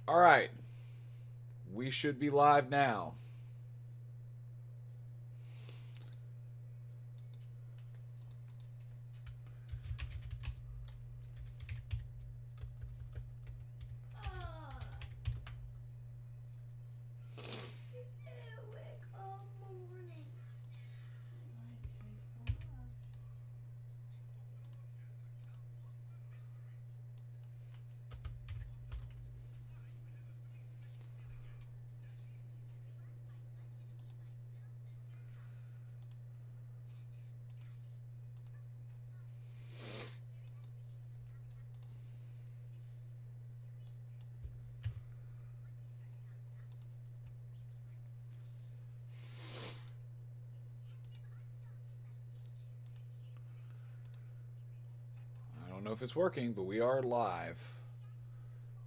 All right. We should be live now. I don't know if it's working, but we are live.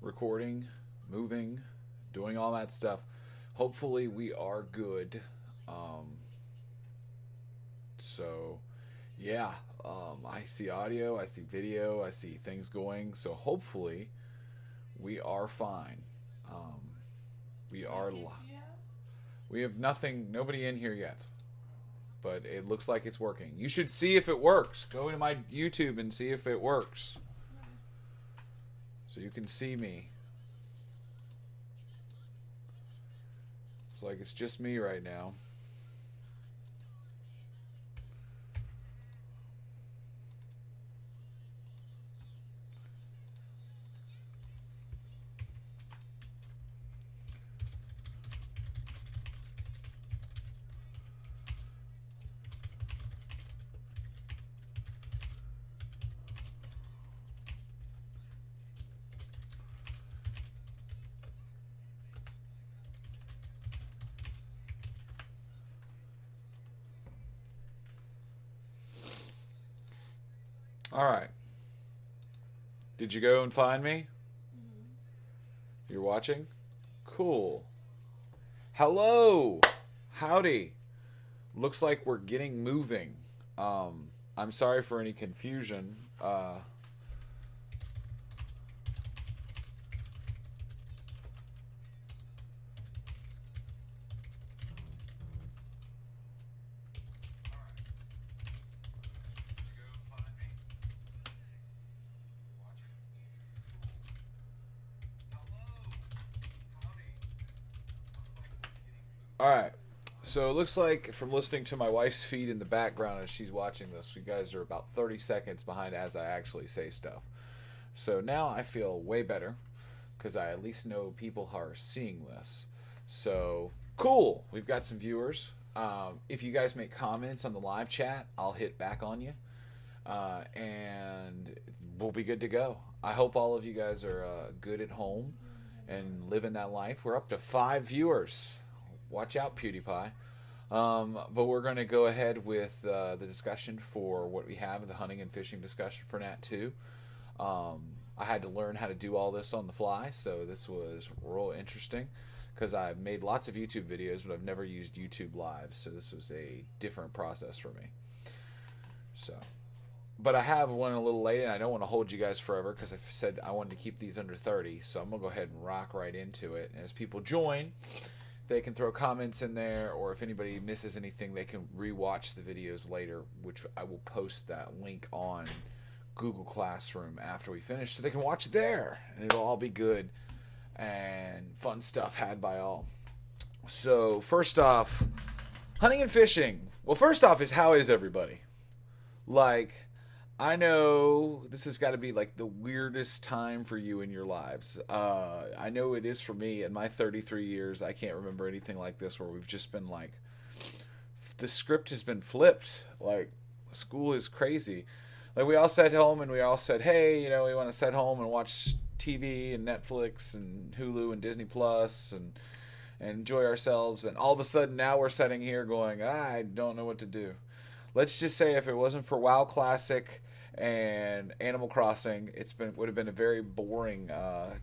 Recording, moving, doing all that stuff. Hopefully, we are good. Um, so, yeah. I see audio, I see video, I see things going. So, hopefully, we are fine. Um, we are live. We have nothing, nobody in here yet. But it looks like it's working. You should see if it works. Go to my YouTube and see if it works. So you can see me. It's like it's just me right now. All right. Did you go and find me? You're watching? Cool. Hello. Howdy. Looks like we're getting moving. I'm sorry for any confusion. All right. So it looks like from listening to my wife's feed in the background as she's watching this, you guys are about 30 seconds behind as I actually say stuff. So now I feel way better because I at least know people are seeing this. So cool. We've got some viewers. If you guys make comments on the live chat, I'll hit back on you. And we'll be good to go. I hope all of you guys are good at home and living that life. We're up to 5 viewers. Watch out, PewDiePie. But we're going to go ahead with the discussion for what we have, the hunting and fishing discussion for Nat 2. I had to learn how to do all this on the fly, so this was real interesting because I've made lots of YouTube videos, but I've never used YouTube Live, so this was a different process for me. So, but I have one a little late, and I don't want to hold you guys forever because I said I wanted to keep these under 30, so I'm going to go ahead and rock right into it. And as people join, they can throw comments in there, or if anybody misses anything, they can rewatch the videos later, which I will post that link on Google Classroom after we finish, so they can watch it there, and it'll all be good and fun stuff had by all. So first off, hunting and fishing. Well, first off is how is everybody? Like, I know this has got to be like the weirdest time for you in your lives. I know it is for me. In my 33 years, I can't remember anything like this where we've just been like, the script has been flipped. Like, school is crazy. Like, we all sat home and we all said, hey, we want to sit home and watch TV and Netflix and Hulu and Disney Plus and enjoy ourselves. And all of a sudden now we're sitting here going, I don't know what to do. Let's just say if it wasn't for WoW Classic and Animal Crossing, would have been a very boring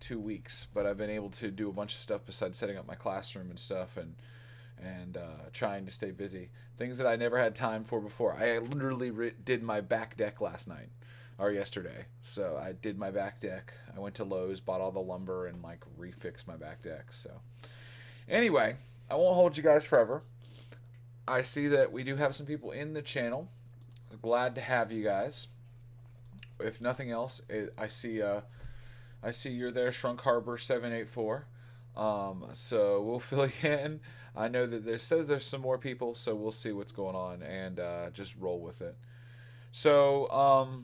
2 weeks. But I've been able to do a bunch of stuff besides setting up my classroom and stuff, and trying to stay busy. Things that I never had time for before. I literally did my back deck last night. or yesterday. So I did my back deck. I went to Lowe's, bought all the lumber, and like refixed my back deck. So anyway, I won't hold you guys forever. I see that we do have some people in the channel. Glad to have you guys. If nothing else, I see you're there, Shrunk Harbor 784. So we'll fill you in. I know that there says there's some more people, so we'll see what's going on and just roll with it. So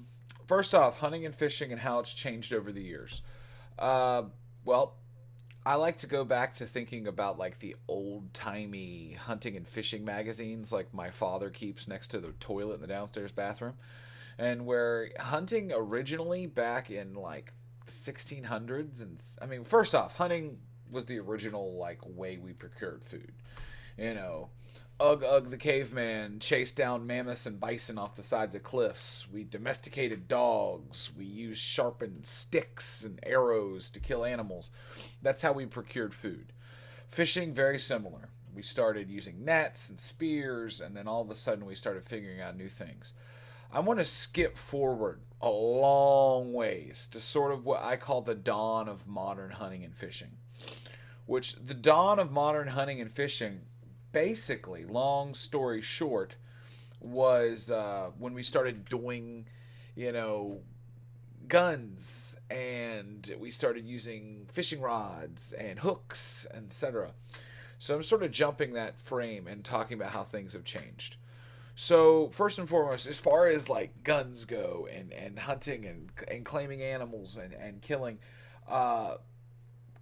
first off, hunting and fishing and how it's changed over the years. Well, I like to go back to thinking about like the old timey hunting and fishing magazines like my father keeps next to the toilet in the downstairs bathroom. And where hunting originally back in like 1600s, and I mean, first off, hunting was the original like way we procured food. You know, Ugg the caveman chased down mammoths and bison off the sides of cliffs. We domesticated dogs. We used sharpened sticks and arrows to kill animals. That's how we procured food. Fishing, very similar. We started using nets and spears, and then all of a sudden we started figuring out new things. I want to skip forward a long ways to sort of what I call the dawn of modern hunting and fishing. Which, the dawn of modern hunting and fishing, basically, long story short, was when we started doing, you know, guns, and we started using fishing rods and hooks, etc. So I'm sort of jumping that frame and talking about how things have changed. So first and foremost, as far as like guns go and hunting and claiming animals and killing,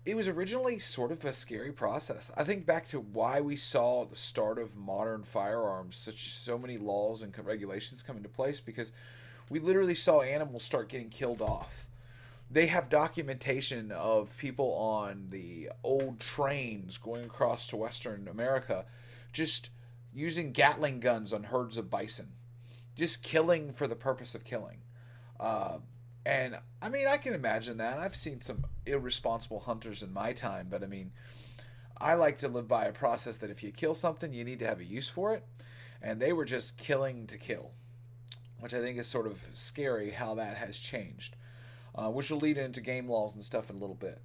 it was originally sort of a scary process. I think back to why we saw the start of modern firearms, so many laws and regulations come into place, because we literally saw animals start getting killed off. They have documentation of people on the old trains going across to Western America just using Gatling guns on herds of bison, just killing for the purpose of killing. And I mean, I can imagine that. I've seen some irresponsible hunters in my time, but I mean, I like to live by a process that if you kill something, you need to have a use for it. And they were just killing to kill, which I think is sort of scary how that has changed, which will lead into game laws and stuff in a little bit.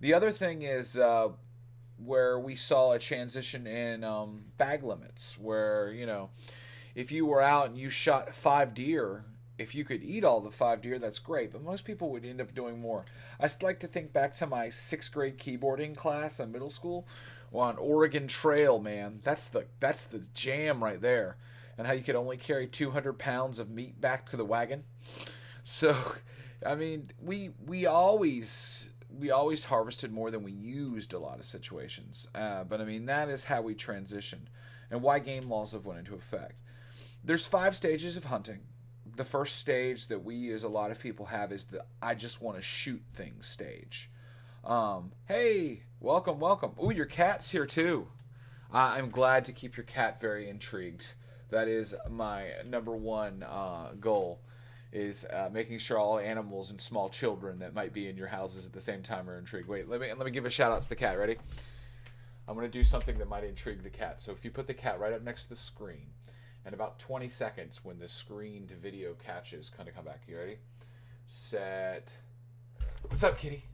The other thing is where we saw a transition in bag limits, where, you know, if you were out and you shot 5 deer, if you could eat all the 5 deer, that's great, but most people would end up doing more. I still like to think back to my 6th grade keyboarding class in middle school on Oregon Trail, man. That's the jam right there. And how you could only carry 200 pounds of meat back to the wagon. So, I mean, we always harvested more than we used a lot of situations. But I mean, that is how we transitioned, and why game laws have went into effect. There's 5 stages of hunting. The first stage that we, as a lot of people, have is the I just want to shoot things stage. Hey, welcome. Ooh, your cat's here too. I'm glad to keep your cat very intrigued. That is my number one goal, is making sure all animals and small children that might be in your houses at the same time are intrigued. Wait, let me give a shout out to the cat. Ready? I'm going to do something that might intrigue the cat. So if you put the cat right up next to the screen, and about 20 seconds when the screen to video catches, kind of come back. You ready? Set. What's up, kitty?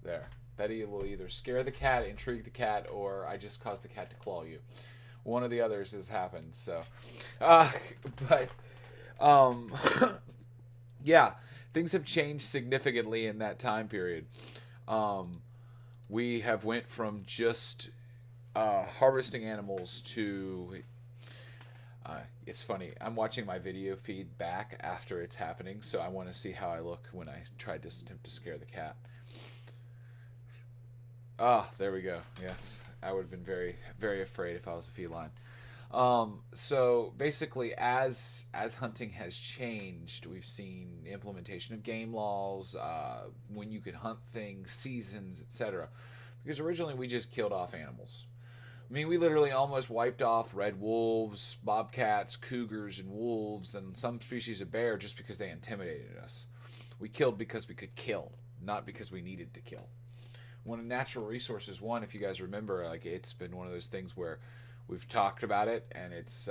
There. That will either scare the cat, intrigue the cat, or I just caused the cat to claw you. One of the others has happened. So, yeah, things have changed significantly in that time period. We have went from just harvesting animals to it's funny, I'm watching my video feed back after it's happening, so I want to see how I look when I tried to attempt to scare the cat. There we go. Yes, I would have been very, very afraid if I was a feline. So basically, as hunting has changed, we've seen the implementation of game laws, when you could hunt things, seasons, etc. Because originally we just killed off animals. I mean, we literally almost wiped off red wolves, bobcats, cougars, and wolves, and some species of bear just because they intimidated us. We killed because we could kill, not because we needed to kill. When natural resources, if you guys remember, like, it's been one of those things where we've talked about it, and it's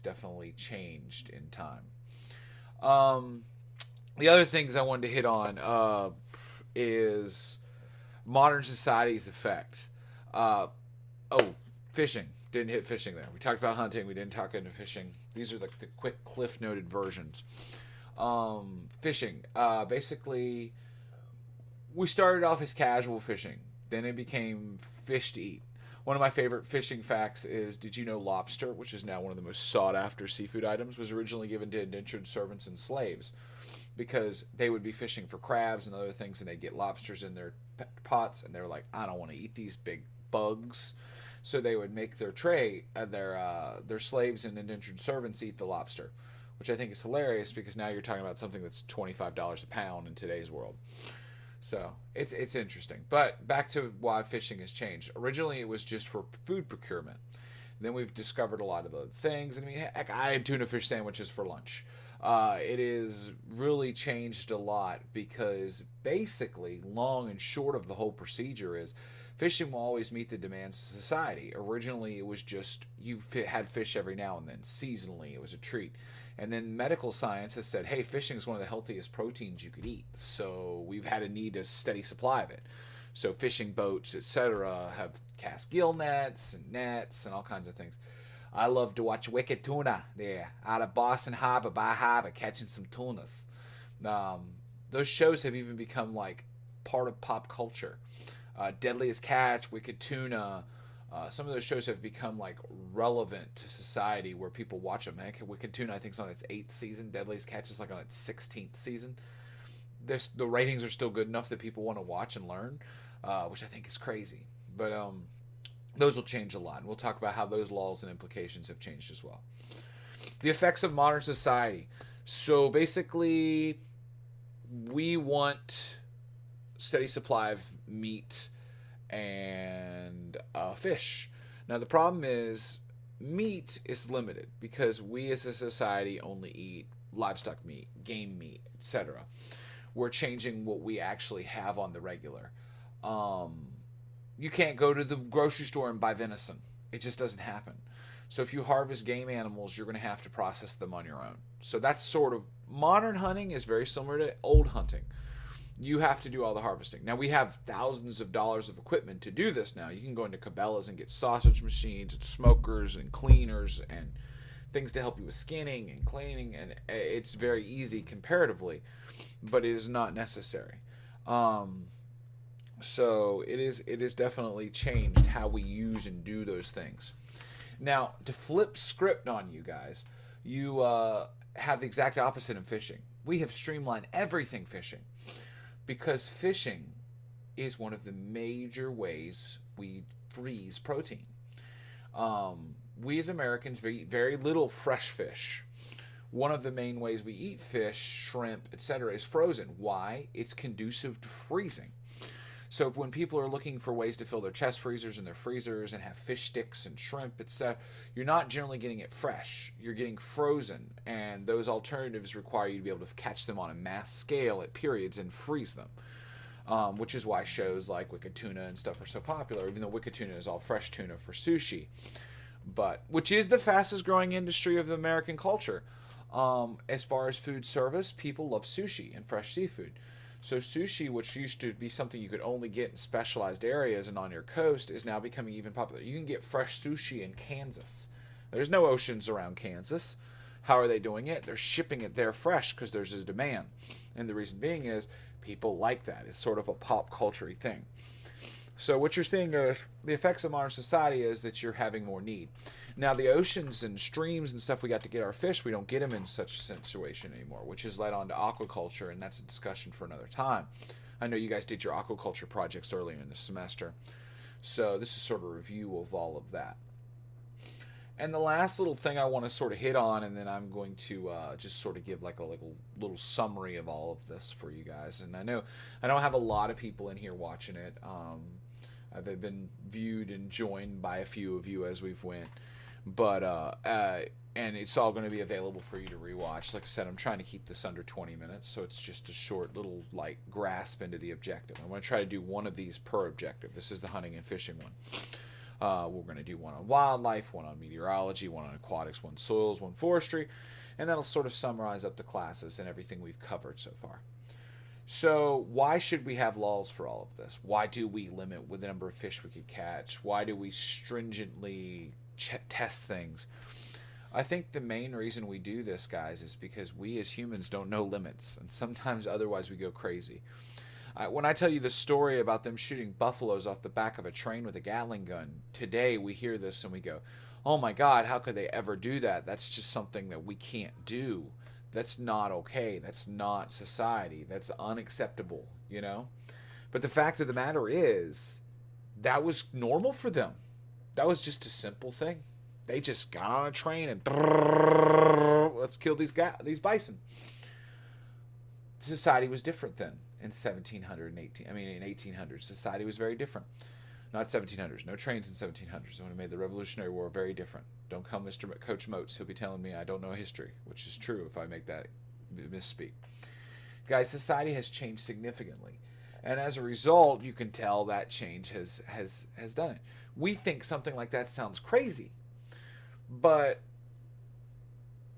definitely changed in time. The other things I wanted to hit on is modern society's effect. Uh, oh, fishing. Didn't hit fishing there. We talked about hunting. We didn't talk into fishing. These are the quick cliff noted versions. Fishing. Basically, we started off as casual fishing. Then it became fish to eat. One of my favorite fishing facts is, did you know lobster, which is now one of the most sought after seafood items, was originally given to indentured servants and slaves because they would be fishing for crabs and other things, and they'd get lobsters in their pots, and they were like, I don't want to eat these big bugs. So they would make their tray, their slaves and indentured servants eat the lobster, which I think is hilarious because now you're talking about something that's $25 a pound in today's world. So it's interesting. But back to why fishing has changed. Originally, it was just for food procurement. Then we've discovered a lot of other things. I mean, heck, I had tuna fish sandwiches for lunch. It is really changed a lot because basically, long and short of the whole procedure is fishing will always meet the demands of society. Originally, it was just you had fish every now and then. Seasonally, it was a treat. And then medical science has said, hey, fishing is one of the healthiest proteins you could eat. So we've had a need a steady supply of it. So fishing boats, etc., have cast gill nets and nets and all kinds of things. I love to watch Wicked Tuna there out of Boston Harbor by Harbor catching some tunas. Um, those shows have even become like part of pop culture. Deadliest Catch, Wicked Tuna, some of those shows have become like relevant to society where people watch them. Heck, Wicked Tuna, I think, is on its 8th season. Deadliest Catch is like on its 16th season. The ratings are still good enough that people want to watch and learn, which I think is crazy. But those will change a lot. And we'll talk about how those laws and implications have changed as well. The effects of modern society. So basically, we want steady supply of meat and fish. Now the problem is meat is limited because we as a society only eat livestock meat, game meat, etc. We're changing what we actually have on the regular. You can't go to the grocery store and buy venison. It just doesn't happen. So if you harvest game animals, you're going to have to process them on your own. So that's sort of modern hunting is very similar to old hunting. You have to do all the harvesting. Now we have thousands of dollars of equipment to do this now. You can go into Cabela's and get sausage machines and smokers and cleaners and things to help you with skinning and cleaning, and it's very easy comparatively, but it is not necessary. So it is definitely changed how we use and do those things. Now, to flip script on you guys, you have the exact opposite in fishing. We have streamlined everything fishing because fishing is one of the major ways we freeze protein. We as Americans eat very little fresh fish. One of the main ways we eat fish, shrimp, etc., is frozen. Why? It's conducive to freezing. So when people are looking for ways to fill their chest freezers and their freezers and have fish sticks and shrimp, etc., you're not generally getting it fresh. You're getting frozen, and those alternatives require you to be able to catch them on a mass scale at periods and freeze them, which is why shows like Wicked Tuna and stuff are so popular, even though Wicked Tuna is all fresh tuna for sushi, but which is the fastest growing industry of American culture. As far as food service, people love sushi and fresh seafood. So sushi, which used to be something you could only get in specialized areas and on your coast, is now becoming even popular. You can get fresh sushi in Kansas. There's no oceans around Kansas. How are they doing it? They're shipping it there fresh because there's a demand. And the reason being is people like that. It's sort of a pop culture thing. So what you're seeing are the effects of modern society is that you're having more need. Now the oceans and streams and stuff we got to get our fish, we don't get them in such a situation anymore, which has led on to aquaculture, and that's a discussion for another time. I know you guys did your aquaculture projects earlier in the semester, so this is sort of a review of all of that. And the last little thing I want to sort of hit on, and then I'm going to just sort of give like a little summary of all of this for you guys. And I know I don't have a lot of people in here watching it. I've been viewed and joined by a few of you as we've went. But and it's all going to be available for you to rewatch. Like I said, I'm trying to keep this under 20 minutes, so it's just a short little like grasp into the objective. I'm going to try to do one of these per objective. This is the hunting and fishing one. We're going to do one on wildlife, one on meteorology, one on aquatics, one soils, one forestry, And that'll sort of summarize up the classes and everything we've covered so far. So why should we have laws for all of this? Why do we limit the number of fish we could catch? Why do we stringently test things? I think the main reason we do this, guys, is because we as humans don't know limits, and sometimes otherwise we go crazy. When I tell you the story about them shooting buffaloes off the back of a train with a Gatling gun, today we hear this and we go, oh my God, how could they ever do that? That's just something that we can't do. That's not okay. That's not society. That's unacceptable, you know? But the fact of the matter is, that was normal for them. That was just a simple thing. They just got on a train and let's kill these bison. Society was different then in 1800s. Society was very different. Not 1700s. No trains in 1700s. When it made the Revolutionary War very different. Don't come Mr. Coach Moats. He'll be telling me I don't know history, which is true if I make that misspeak. Guys, society has changed significantly. And as a result, you can tell that change has done it. We think something like that sounds crazy. But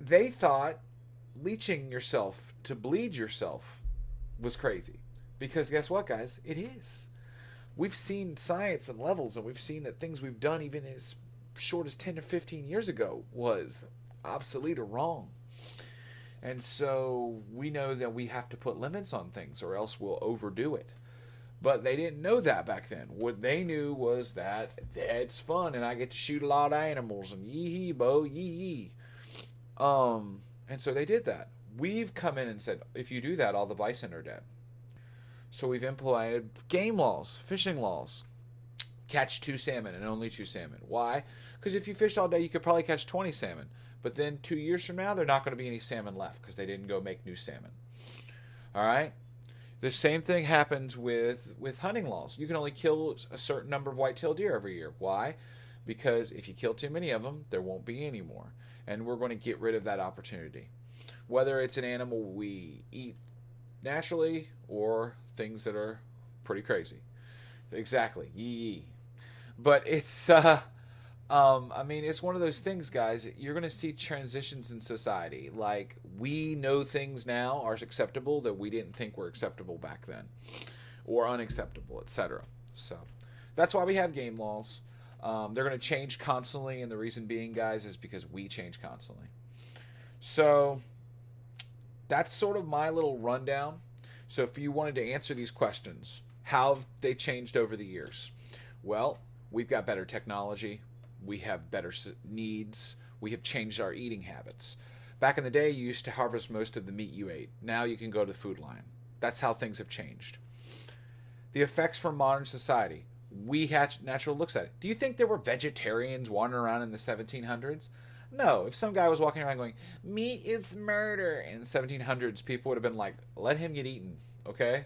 they thought leeching yourself to bleed yourself was crazy. Because guess what, guys? It is. We've seen science and levels, and we've seen that things we've done even as short as 10 or 15 years ago was obsolete or wrong. And so we know that we have to put limits on things or else we'll overdo it. But they didn't know that back then. What they knew was that it's fun and I get to shoot a lot of animals and yee-hee, bo, yee-hee. And so they did that. We've come in and said, if you do that, all the bison are dead. So we've implemented game laws, fishing laws. Catch 2 salmon and only 2 salmon. Why? Because if you fished all day, you could probably catch 20 salmon. But then 2 years from now, there's not going to be any salmon left because they didn't go make new salmon. All right? The same thing happens with hunting laws. You can only kill a certain number of white-tailed deer every year. Why? Because if you kill too many of them, there won't be any more. And we're going to get rid of that opportunity. Whether it's an animal we eat naturally or things that are pretty crazy. Exactly. Yee. But it's, it's one of those things, guys. You're going to see transitions in society. Like, we know things now are acceptable that we didn't think were acceptable back then. Or unacceptable, etc. So, that's why we have game laws. They're going to change constantly, and the reason being, guys, is because we change constantly. So, that's sort of my little rundown. So if you wanted to answer these questions, how have they changed over the years? Well, we've got better technology. We have better needs. We have changed our eating habits. Back in the day, you used to harvest most of the meat you ate. Now you can go to the food line. That's how things have changed. The effects from modern society. We had natural looks at it. Do you think there were vegetarians wandering around in the 1700s? No. If some guy was walking around going, meat is murder, in the 1700s, people would have been like, let him get eaten, okay?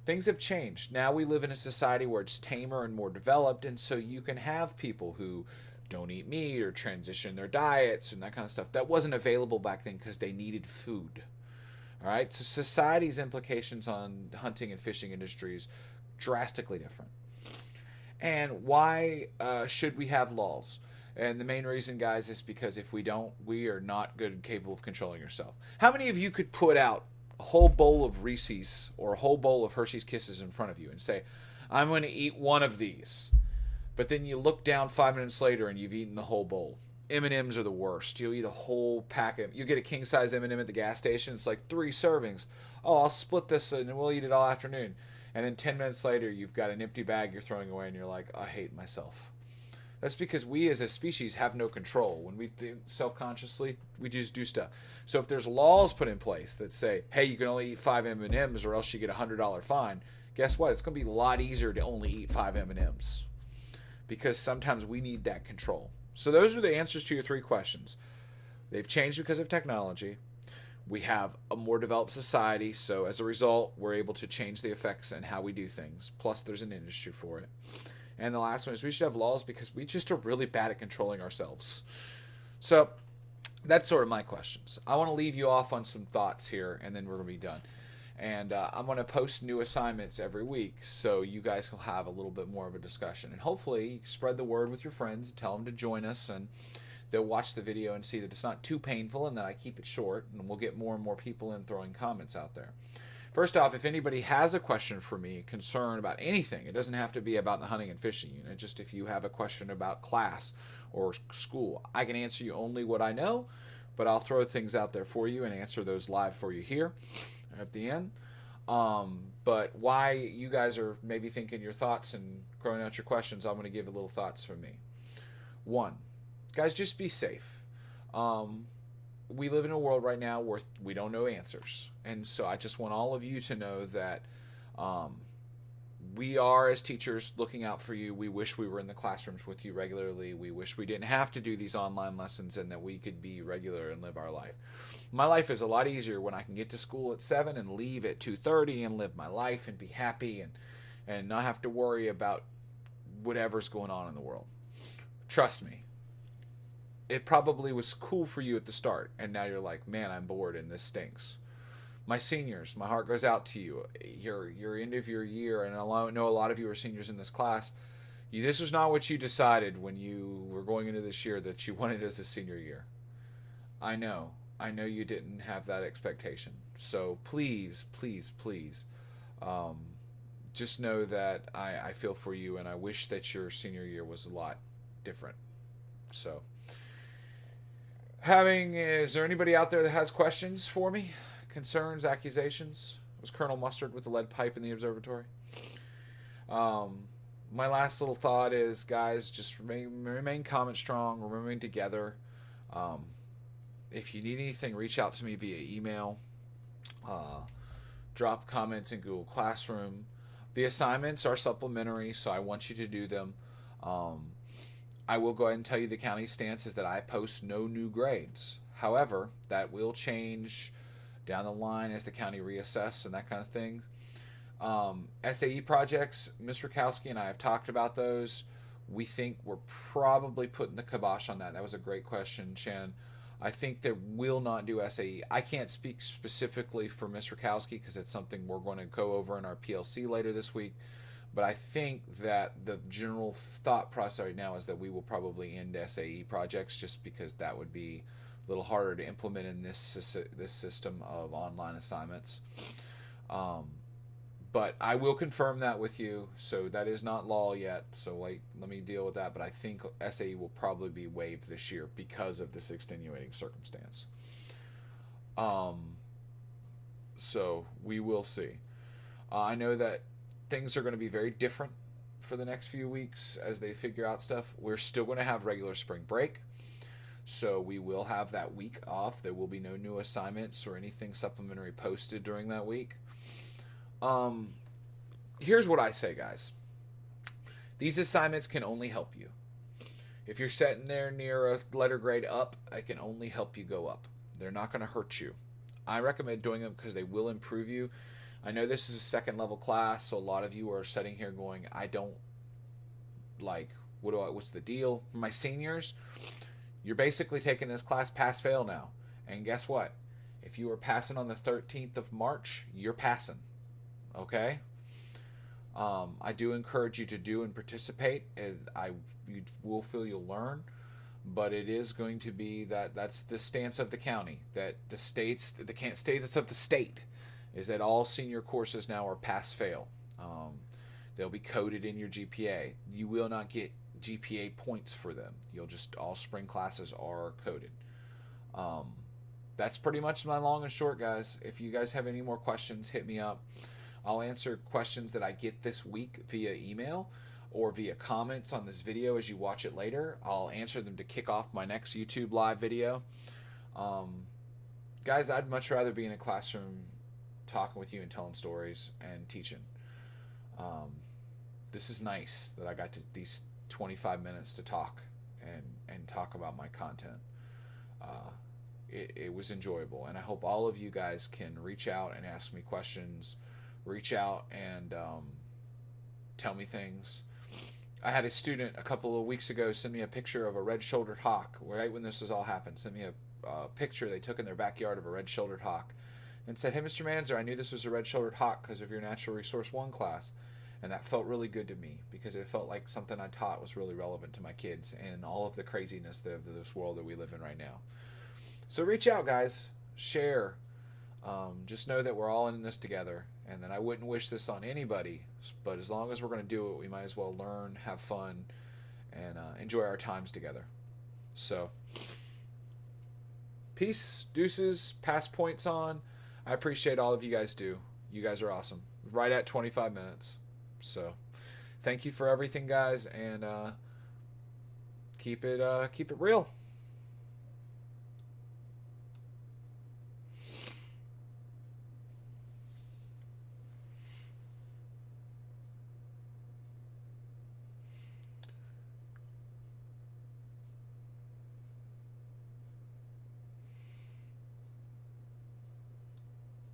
Things have changed. Now we live in a society where it's tamer and more developed, and so you can have people who don't eat meat or transition their diets and that kind of stuff. That wasn't available back then because they needed food. All right? So society's implications on hunting and fishing industries drastically different. And why should we have laws? And the main reason, guys, is because if we don't, we are not good and capable of controlling yourself. How many of you could put out a whole bowl of Reese's or a whole bowl of Hershey's Kisses in front of you and say, I'm going to eat one of these. But then you look down 5 minutes later and you've eaten the whole bowl. M&Ms are the worst. You'll eat a whole packet. You get a king-size M&M at the gas station. It's like 3 servings. Oh, I'll split this and we'll eat it all afternoon. And then 10 minutes later, you've got an empty bag you're throwing away and you're like, I hate myself. That's because we as a species have no control. When we think self-consciously, we just do stuff. So if there's laws put in place that say, hey, you can only eat 5 M&Ms or else you get a $100 fine, guess what? It's going to be a lot easier to only eat 5 M&Ms because sometimes we need that control. So those are the answers to your 3 questions. They've changed because of technology. We have a more developed society, so as a result, we're able to change the effects and how we do things. Plus, there's an industry for it. And the last one is we should have laws because we just are really bad at controlling ourselves. So that's sort of my questions. I want to leave you off on some thoughts here, and then we're going to be done. And I'm going to post new assignments every week, so you guys will have a little bit more of a discussion. And hopefully, spread the word with your friends, tell them to join us, and they'll watch the video and see that it's not too painful and that I keep it short, and we'll get more and more people in throwing comments out there. First off, if anybody has a question for me, concern about anything, it doesn't have to be about the hunting and fishing unit, just if you have a question about class or school, I can answer you only what I know, but I'll throw things out there for you and answer those live for you here at the end. But why you guys are maybe thinking your thoughts and throwing out your questions, I'm going to give a little thoughts from me. One, guys, just be safe. We live in a world right now where we don't know answers. And so I just want all of you to know that we are, as teachers, looking out for you. We wish we were in the classrooms with you regularly. We wish we didn't have to do these online lessons and that we could be regular and live our life. My life is a lot easier when I can get to school at 7 and leave at 2:30 and live my life and be happy and not have to worry about whatever's going on in the world. Trust me. It probably was cool for you at the start, and now you're like, man, I'm bored and this stinks. My seniors, my heart goes out to you. You're end of your year, and I know a lot of you are seniors in this class. This was not what you decided when you were going into this year that you wanted as a senior year. I know you didn't have that expectation. So please, please, please, just know that I feel for you, and I wish that your senior year was a lot different. So, is there anybody out there that has questions for me? Concerns, accusations? Was Colonel Mustard with the lead pipe in the observatory? My last little thought is, guys, just remain comment strong, remain together. If you need anything, reach out to me via email. Drop comments in Google Classroom. The assignments are supplementary, so I want you to do them. I will go ahead and tell you the county's stance is that I post no new grades. However, that will change down the line as the county reassess and that kind of thing. SAE projects, Ms. Rakowski and I have talked about those. We think we're probably putting the kibosh on that. That was a great question, Shannon. I think that we'll not do SAE. I can't speak specifically for Ms. Rakowski because it's something we're going to go over in our PLC later this week. But I think that the general thought process right now is that we will probably end SAE projects just because that would be a little harder to implement in this system of online assignments. But I will confirm that with you. So that is not law yet. So let me deal with that. But I think SAE will probably be waived this year because of this extenuating circumstance. So we will see. I know that things are going to be very different for the next few weeks as they figure out stuff. We're still going to have regular spring break. So we will have that week off. There will be no new assignments or anything supplementary posted during that week. Here's what I say, guys. These assignments can only help you. If you're sitting there near a letter grade up, it can only help you go up. They're not going to hurt you. I recommend doing them because they will improve you. I know this is a second level class, so a lot of you are sitting here going, I don't what's the deal? For my seniors, you're basically taking this class pass-fail now. And guess what? If you are passing on the 13th of March, you're passing. Okay? I do encourage you to do and participate. You will feel you'll learn. But it is going to be that's the stance of the county. That the states of the state is that all senior courses now are pass-fail. They'll be coded in your GPA. You will not get GPA points for them. All spring classes are coded. That's pretty much my long and short, guys. If you guys have any more questions, hit me up. I'll answer questions that I get this week via email or via comments on this video as you watch it later. I'll answer them to kick off my next YouTube live video. Guys, I'd much rather be in a classroom talking with you and telling stories and teaching. This is nice that I got these 25 minutes to talk and talk about my content. It was enjoyable, and I hope all of you guys can reach out and ask me questions, reach out and tell me things. I had a student a couple of weeks ago send me a picture of a red-shouldered hawk right when this was all happened. Send me a picture they took in their backyard of a red-shouldered hawk and said, hey, Mr. Manzer, I knew this was a red-shouldered hawk because of your Natural Resource 1 class. And that felt really good to me because it felt like something I taught was really relevant to my kids and all of the craziness of this world that we live in right now. So reach out, guys. Share. Just know that we're all in this together, and that I wouldn't wish this on anybody. But as long as we're going to do it, we might as well learn, have fun, and enjoy our times together. So, peace, deuces, pass points on. I appreciate all of you guys do. You guys are awesome. Right at 25 minutes. So, thank you for everything, guys, and keep it real.